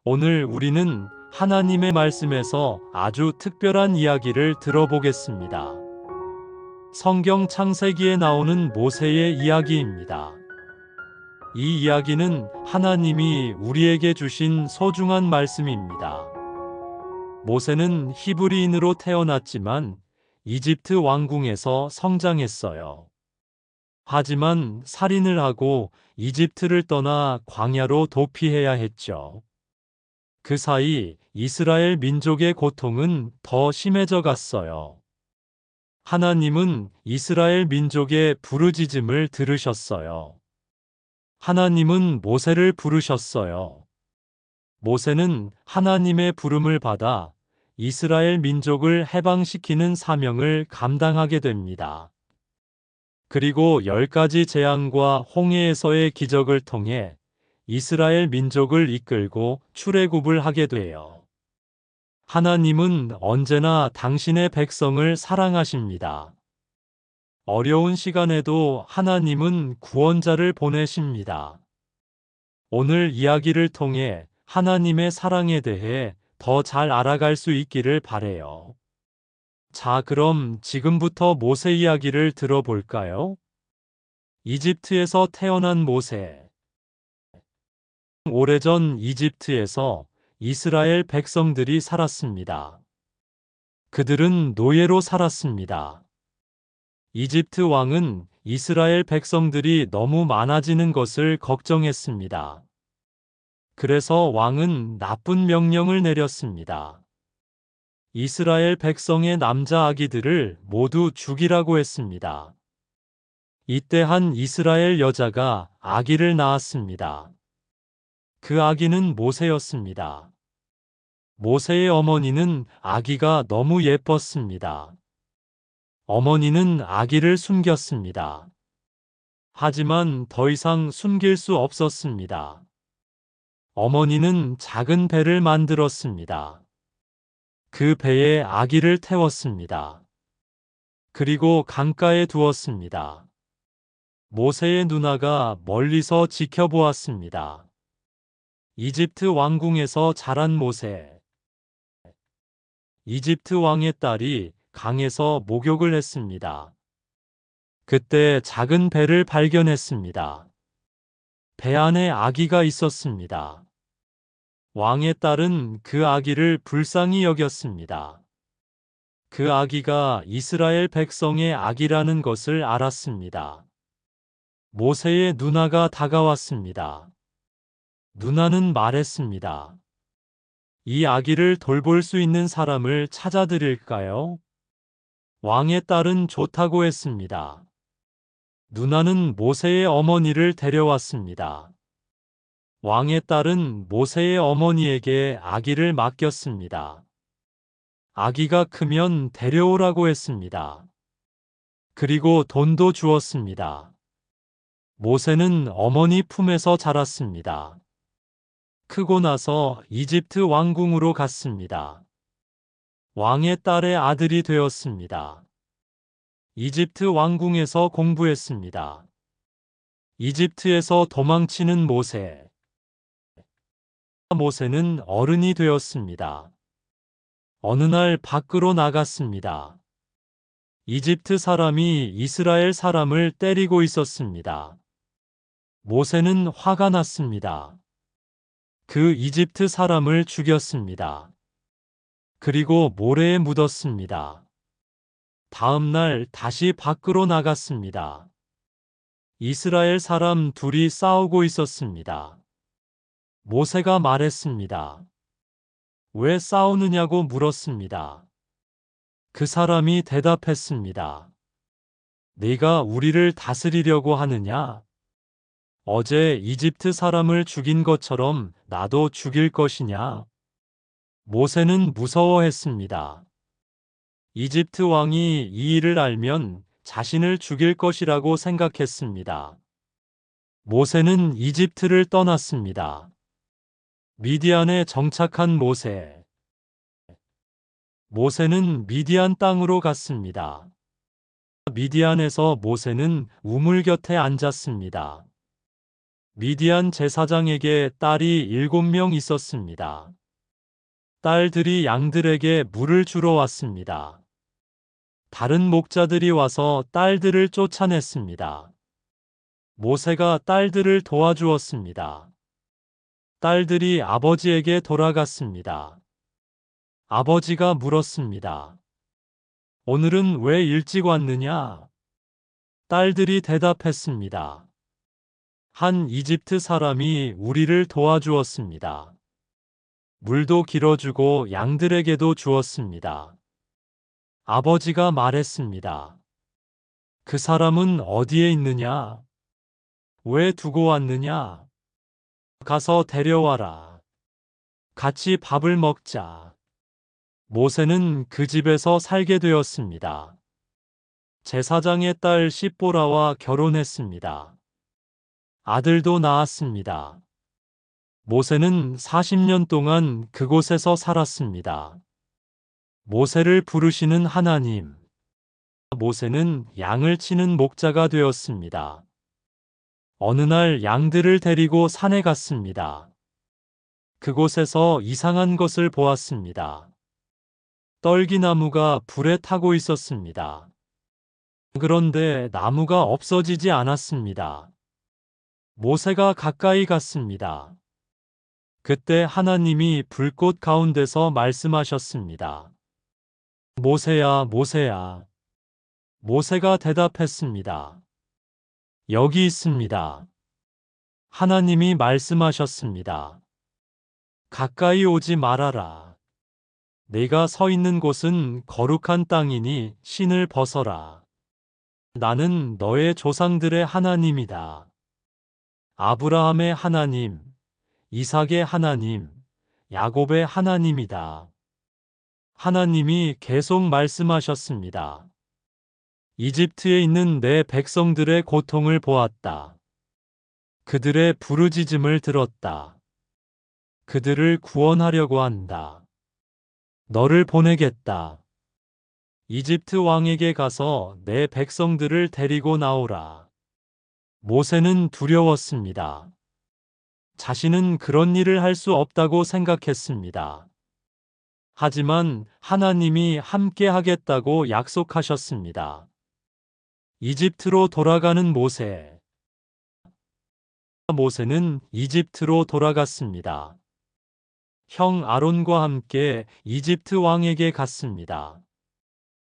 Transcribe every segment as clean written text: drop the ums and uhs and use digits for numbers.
오늘 우리는 하나님의 말씀에서 아주 특별한 이야기를 들어보겠습니다. 성경 창세기에 나오는 모세의 이야기입니다. 이 이야기는 하나님이 우리에게 주신 소중한 말씀입니다. 모세는 히브리인으로 태어났지만 이집트 왕궁에서 성장했어요. 하지만 살인을 하고 이집트를 떠나 광야로 도피해야 했죠. 그 사이 이스라엘 민족의 고통은 더 심해져 갔어요. 하나님은 이스라엘 민족의 부르짖음을 들으셨어요. 하나님은 모세를 부르셨어요. 모세는 하나님의 부름을 받아 이스라엘 민족을 해방시키는 사명을 감당하게 됩니다. 그리고 10가지 재앙과 홍해에서의 기적을 통해 이스라엘 민족을 이끌고 출애굽을 하게 돼요. 하나님은 언제나 당신의 백성을 사랑하십니다. 어려운 시간에도 하나님은 구원자를 보내십니다. 오늘 이야기를 통해 하나님의 사랑에 대해 더 잘 알아갈 수 있기를 바래요. 자, 그럼 지금부터 모세 이야기를 들어볼까요? 이집트에서 태어난 모세. 오래전 이집트에서 이스라엘 백성들이 살았습니다. 그들은 노예로 살았습니다. 이집트 왕은 이스라엘 백성들이 너무 많아지는 것을 걱정했습니다. 그래서 왕은 나쁜 명령을 내렸습니다. 이스라엘 백성의 남자 아기들을 모두 죽이라고 했습니다. 이때 한 이스라엘 여자가 아기를 낳았습니다. 그 아기는 모세였습니다. 모세의 어머니는 아기가 너무 예뻤습니다. 어머니는 아기를 숨겼습니다. 하지만 더 이상 숨길 수 없었습니다. 어머니는 작은 배를 만들었습니다. 그 배에 아기를 태웠습니다. 그리고 강가에 두었습니다. 모세의 누나가 멀리서 지켜보았습니다. 이집트 왕궁에서 자란 모세. 이집트 왕의 딸이 강에서 목욕을 했습니다. 그때 작은 배를 발견했습니다. 배 안에 아기가 있었습니다. 왕의 딸은 그 아기를 불쌍히 여겼습니다. 그 아기가 이스라엘 백성의 아기라는 것을 알았습니다. 모세의 누나가 다가왔습니다. 누나는 말했습니다. 이 아기를 돌볼 수 있는 사람을 찾아드릴까요? 왕의 딸은 좋다고 했습니다. 누나는 모세의 어머니를 데려왔습니다. 왕의 딸은 모세의 어머니에게 아기를 맡겼습니다. 아기가 크면 데려오라고 했습니다. 그리고 돈도 주었습니다. 모세는 어머니 품에서 자랐습니다. 크고 나서 이집트 왕궁으로 갔습니다. 왕의 딸의 아들이 되었습니다. 이집트 왕궁에서 공부했습니다. 이집트에서 도망치는 모세. 모세는 어른이 되었습니다. 어느 날 밖으로 나갔습니다. 이집트 사람이 이스라엘 사람을 때리고 있었습니다. 모세는 화가 났습니다. 그 이집트 사람을 죽였습니다. 그리고 모래에 묻었습니다. 다음 날 다시 밖으로 나갔습니다. 이스라엘 사람 둘이 싸우고 있었습니다. 모세가 말했습니다. 왜 싸우느냐고 물었습니다. 그 사람이 대답했습니다. 네가 우리를 다스리려고 하느냐? 어제 이집트 사람을 죽인 것처럼 나도 죽일 것이냐? 모세는 무서워했습니다. 이집트 왕이 이 일을 알면 자신을 죽일 것이라고 생각했습니다. 모세는 이집트를 떠났습니다. 미디안에 정착한 모세. 모세는 미디안 땅으로 갔습니다. 미디안에서 모세는 우물 곁에 앉았습니다. 미디안 제사장에게 딸이 7명 있었습니다. 딸들이 양들에게 물을 주러 왔습니다. 다른 목자들이 와서 딸들을 쫓아냈습니다. 모세가 딸들을 도와주었습니다. 딸들이 아버지에게 돌아갔습니다. 아버지가 물었습니다. 오늘은 왜 일찍 왔느냐? 딸들이 대답했습니다. 한 이집트 사람이 우리를 도와주었습니다. 물도 길어주고 양들에게도 주었습니다. 아버지가 말했습니다. 그 사람은 어디에 있느냐? 왜 두고 왔느냐? 가서 데려와라. 같이 밥을 먹자. 모세는 그 집에서 살게 되었습니다. 제사장의 딸 십보라와 결혼했습니다. 아들도 낳았습니다. 모세는 40년 동안 그곳에서 살았습니다. 모세를 부르시는 하나님. 모세는 양을 치는 목자가 되었습니다. 어느 날 양들을 데리고 산에 갔습니다. 그곳에서 이상한 것을 보았습니다. 떨기나무가 불에 타고 있었습니다. 그런데 나무가 없어지지 않았습니다. 모세가 가까이 갔습니다. 그때 하나님이 불꽃 가운데서 말씀하셨습니다. 모세야, 모세야. 모세가 대답했습니다. 여기 있습니다. 하나님이 말씀하셨습니다. 가까이 오지 말아라. 내가 서 있는 곳은 거룩한 땅이니 신을 벗어라. 나는 너의 조상들의 하나님이다. 아브라함의 하나님, 이삭의 하나님, 야곱의 하나님이다. 하나님이 계속 말씀하셨습니다. 이집트에 있는 내 백성들의 고통을 보았다. 그들의 부르짖음을 들었다. 그들을 구원하려고 한다. 너를 보내겠다. 이집트 왕에게 가서 내 백성들을 데리고 나오라. 모세는 두려웠습니다. 자신은 그런 일을 할 수 없다고 생각했습니다. 하지만 하나님이 함께 하겠다고 약속하셨습니다. 이집트로 돌아가는 모세. 모세는 이집트로 돌아갔습니다. 형 아론과 함께 이집트 왕에게 갔습니다.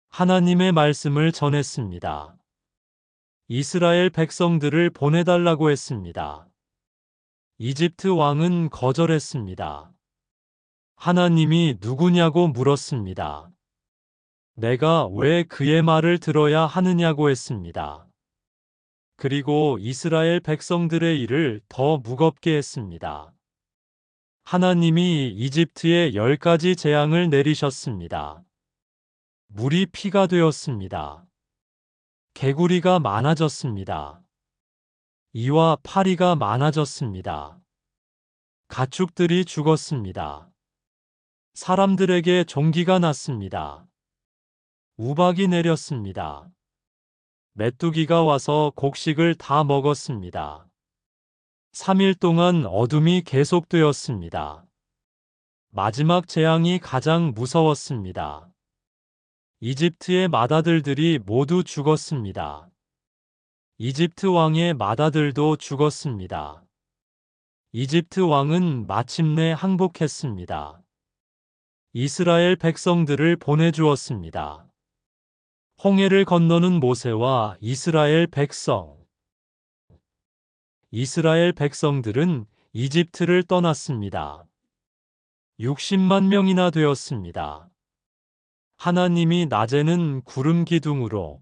하나님의 말씀을 전했습니다. 이스라엘 백성들을 보내달라고 했습니다. 이집트 왕은 거절했습니다. 하나님이 누구냐고 물었습니다. 내가 왜 그의 말을 들어야 하느냐고 했습니다. 그리고 이스라엘 백성들의 일을 더 무겁게 했습니다. 하나님이 이집트에 10가지 재앙을 내리셨습니다. 물이 피가 되었습니다. 개구리가 많아졌습니다. 이와 파리가 많아졌습니다. 가축들이 죽었습니다. 사람들에게 종기가 났습니다. 우박이 내렸습니다. 메뚜기가 와서 곡식을 다 먹었습니다. 3일 동안 어둠이 계속되었습니다. 마지막 재앙이 가장 무서웠습니다. 이집트의 맏아들들이 모두 죽었습니다. 이집트 왕의 맏아들도 죽었습니다. 이집트 왕은 마침내 항복했습니다. 이스라엘 백성들을 보내주었습니다. 홍해를 건너는 모세와 이스라엘 백성. 이스라엘 백성들은 이집트를 떠났습니다. 60만 명이나 되었습니다. 하나님이 낮에는 구름 기둥으로,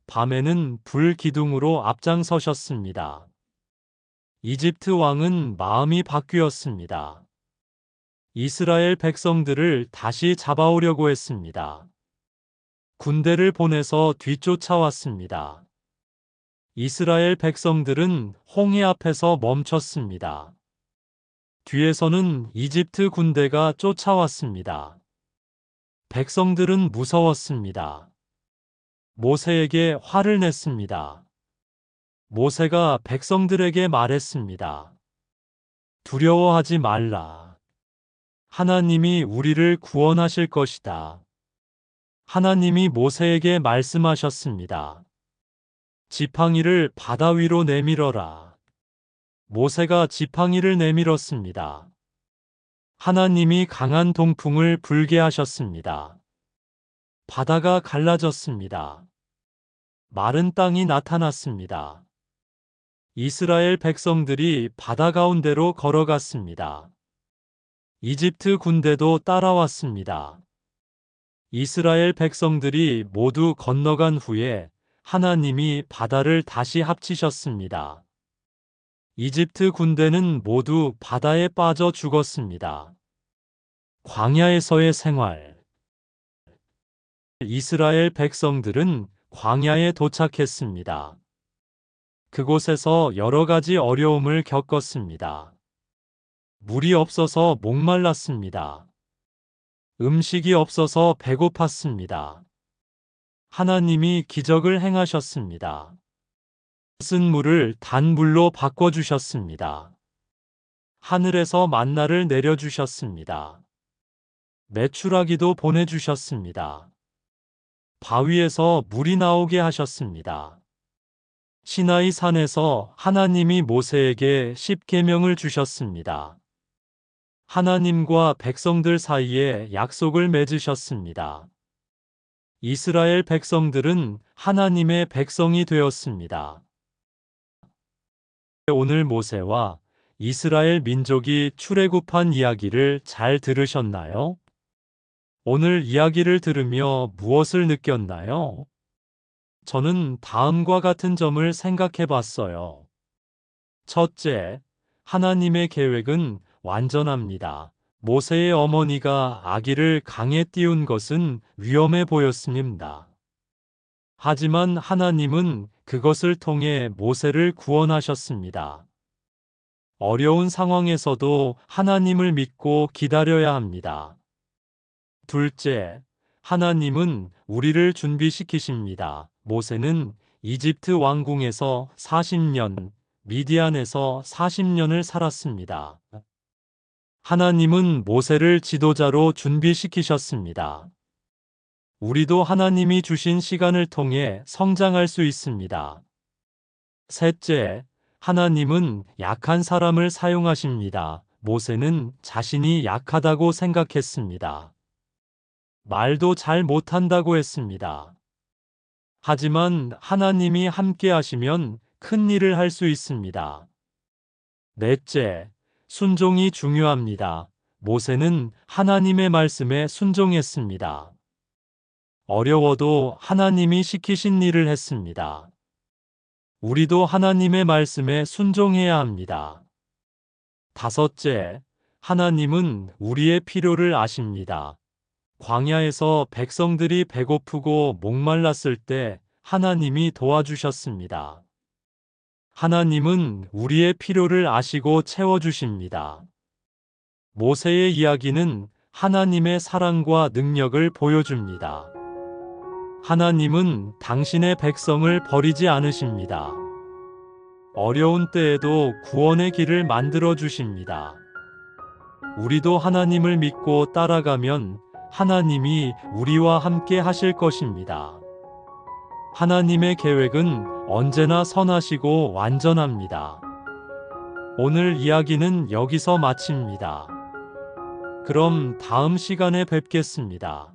밤에는 불 기둥으로 앞장서셨습니다. 이집트 왕은 마음이 바뀌었습니다. 이스라엘 백성들을 다시 잡아오려고 했습니다. 군대를 보내서 뒤쫓아왔습니다. 이스라엘 백성들은 홍해 앞에서 멈췄습니다. 뒤에서는 이집트 군대가 쫓아왔습니다. 백성들은 무서웠습니다. 모세에게 화를 냈습니다. 모세가 백성들에게 말했습니다. 두려워하지 말라. 하나님이 우리를 구원하실 것이다. 하나님이 모세에게 말씀하셨습니다. 지팡이를 바다 위로 내밀어라. 모세가 지팡이를 내밀었습니다. 하나님이 강한 동풍을 불게 하셨습니다. 바다가 갈라졌습니다. 마른 땅이 나타났습니다. 이스라엘 백성들이 바다 가운데로 걸어갔습니다. 이집트 군대도 따라왔습니다. 이스라엘 백성들이 모두 건너간 후에 하나님이 바다를 다시 합치셨습니다. 이집트 군대는 모두 바다에 빠져 죽었습니다. 광야에서의 생활. 이스라엘 백성들은 광야에 도착했습니다. 그곳에서 여러 가지 어려움을 겪었습니다. 물이 없어서 목말랐습니다. 음식이 없어서 배고팠습니다. 하나님이 기적을 행하셨습니다. 쓴 물을 단물로 바꿔주셨습니다. 하늘에서 만나를 내려주셨습니다. 메추라기도 보내주셨습니다. 바위에서 물이 나오게 하셨습니다. 시나이 산에서 하나님이 모세에게 십계명을 주셨습니다. 하나님과 백성들 사이에 약속을 맺으셨습니다. 이스라엘 백성들은 하나님의 백성이 되었습니다. 오늘 모세와 이스라엘 민족이 출애굽한 이야기를 잘 들으셨나요? 오늘 이야기를 들으며 무엇을 느꼈나요? 저는 다음과 같은 점을 생각해 봤어요. 첫째, 하나님의 계획은 완전합니다. 모세의 어머니가 아기를 강에 띄운 것은 위험해 보였습니다. 하지만 하나님은 그것을 통해 모세를 구원하셨습니다. 어려운 상황에서도 하나님을 믿고 기다려야 합니다. 둘째, 하나님은 우리를 준비시키십니다. 모세는 이집트 왕궁에서 40년, 미디안에서 40년을 살았습니다. 하나님은 모세를 지도자로 준비시키셨습니다. 우리도 하나님이 주신 시간을 통해 성장할 수 있습니다. 셋째, 하나님은 약한 사람을 사용하십니다. 모세는 자신이 약하다고 생각했습니다. 말도 잘 못한다고 했습니다. 하지만 하나님이 함께 하시면 큰 일을 할 수 있습니다. 넷째, 순종이 중요합니다. 모세는 하나님의 말씀에 순종했습니다. 어려워도 하나님이 시키신 일을 했습니다. 우리도 하나님의 말씀에 순종해야 합니다. 다섯째, 하나님은 우리의 필요를 아십니다. 광야에서 백성들이 배고프고 목말랐을 때 하나님이 도와주셨습니다. 하나님은 우리의 필요를 아시고 채워주십니다. 모세의 이야기는 하나님의 사랑과 능력을 보여줍니다. 하나님은 당신의 백성을 버리지 않으십니다. 어려운 때에도 구원의 길을 만들어 주십니다. 우리도 하나님을 믿고 따라가면 하나님이 우리와 함께 하실 것입니다. 하나님의 계획은 언제나 선하시고 완전합니다. 오늘 이야기는 여기서 마칩니다. 그럼 다음 시간에 뵙겠습니다.